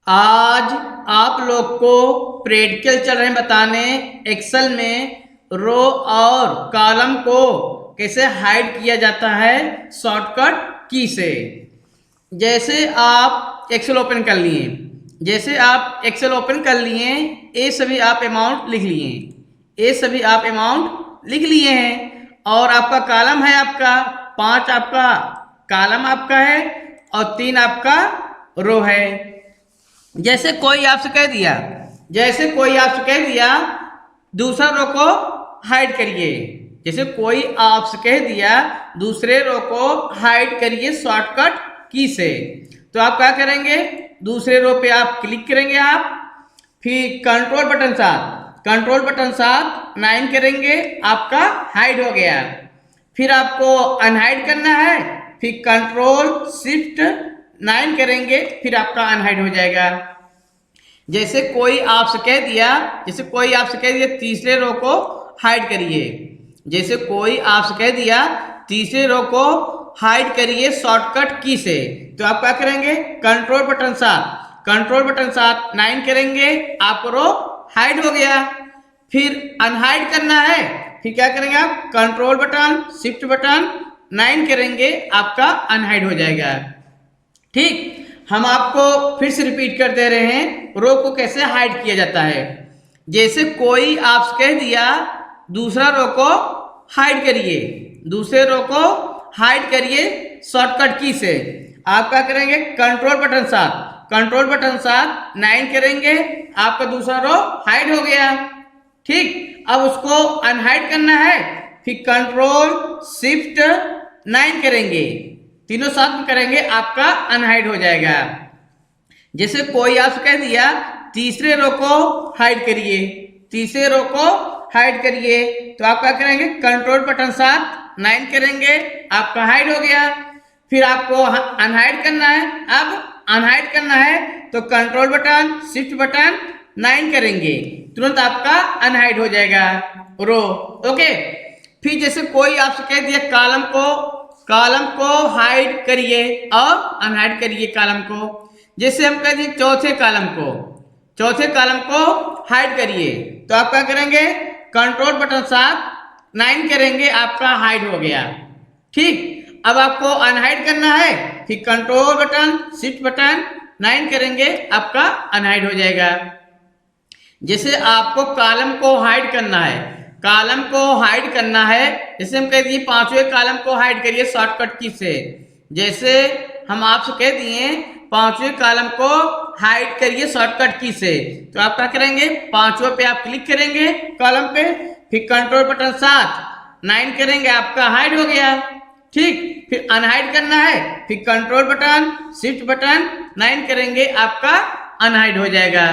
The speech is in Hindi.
आज आप लोग को प्रैक्टिकल चल रहे हैं बताने एक्सेल में रो और कॉलम को कैसे हाइड किया जाता है शॉर्टकट की से। जैसे आप एक्सेल ओपन कर लिए, ये सभी आप अमाउंट लिख लिए हैं और आपका कॉलम है, आपका 5 आपका कॉलम आपका है और 3 आपका रो है। जैसे कोई आपसे कह दिया दूसरा रो को हाइड करिए, दूसरे रो को हाइड करिए शॉर्टकट की से। तो आप क्या करेंगे, दूसरे रो पे आप क्लिक करेंगे, आप फिर कंट्रोल बटन साथ 9 करेंगे, आपका हाइड हो गया। फिर आपको अनहाइड करना है, फिर कंट्रोल शिफ्ट 9 करेंगे, फिर आपका अनहाइड हो जाएगा। जैसे कोई आपसे कह दिया तीसरे रो को हाइड करिए, शॉर्टकट की से। तो आप क्या करेंगे, कंट्रोल बटन साथ 9 करेंगे, आपको रो हाइड हो गया। फिर अनहाइड करना है, फिर क्या करेंगे आप कंट्रोल बटन शिफ्ट बटन 9 करेंगे, आपका अनहाइड हो जाएगा। ठीक, हम आपको फिर से रिपीट कर दे रहे हैं रो को कैसे हाइड किया जाता है। जैसे कोई आपसे कह दिया दूसरा रो को हाइड करिए शॉर्टकट की से। आप क्या करेंगे, कंट्रोल बटन साथ 9 करेंगे, आपका दूसरा रो हाइड हो गया। ठीक, अब उसको अनहाइड करना है, फिर कंट्रोल शिफ्ट 9 करेंगे, तीनों साथ में करेंगे, आपका अनहाइड हो जाएगा। जैसे कोई आपसे कह दिया तीसरे रो को हाइड करिए, तो आप क्या करेंगे, कंट्रोल बटन साथ 9 करेंगे, आपका हाइड हो गया। फिर आपको अनहाइड करना है, तो कंट्रोल बटन शिफ्ट बटन 9 करेंगे, तुरंत आपका अनहाइड हो जाएगा रो। ओके, फिर जैसे कोई आपसे कह दिया कॉलम को हाइड करिए और अनहाइड करिए कॉलम को। जैसे हम कह दिए चौथे कॉलम को हाइड करिए, तो आप क्या करेंगे, कंट्रोल बटन साथ 9 करेंगे, आपका हाइड हो गया। ठीक, अब आपको अनहाइड करना है, फिर कंट्रोल बटन शिफ्ट बटन 9 करेंगे, आपका अनहाइड हो जाएगा। जैसे आपको कॉलम को हाइड करना है, जैसे हम कह दिए पांचवें कॉलम को हाइड करिए शॉर्टकट की से। जैसे हम आपसे कह दिए पांचवें कॉलम को हाइड करिए शॉर्टकट की से, तो आप क्या करेंगे, पांचवें पे आप क्लिक करेंगे कॉलम पे, फिर कंट्रोल बटन साथ 9 करेंगे, आपका हाइड हो गया। ठीक, फिर अनहाइड करना है, फिर कंट्रोल बटन शिफ्ट बटन 9 करेंगे, आपका अनहाइड हो जाएगा।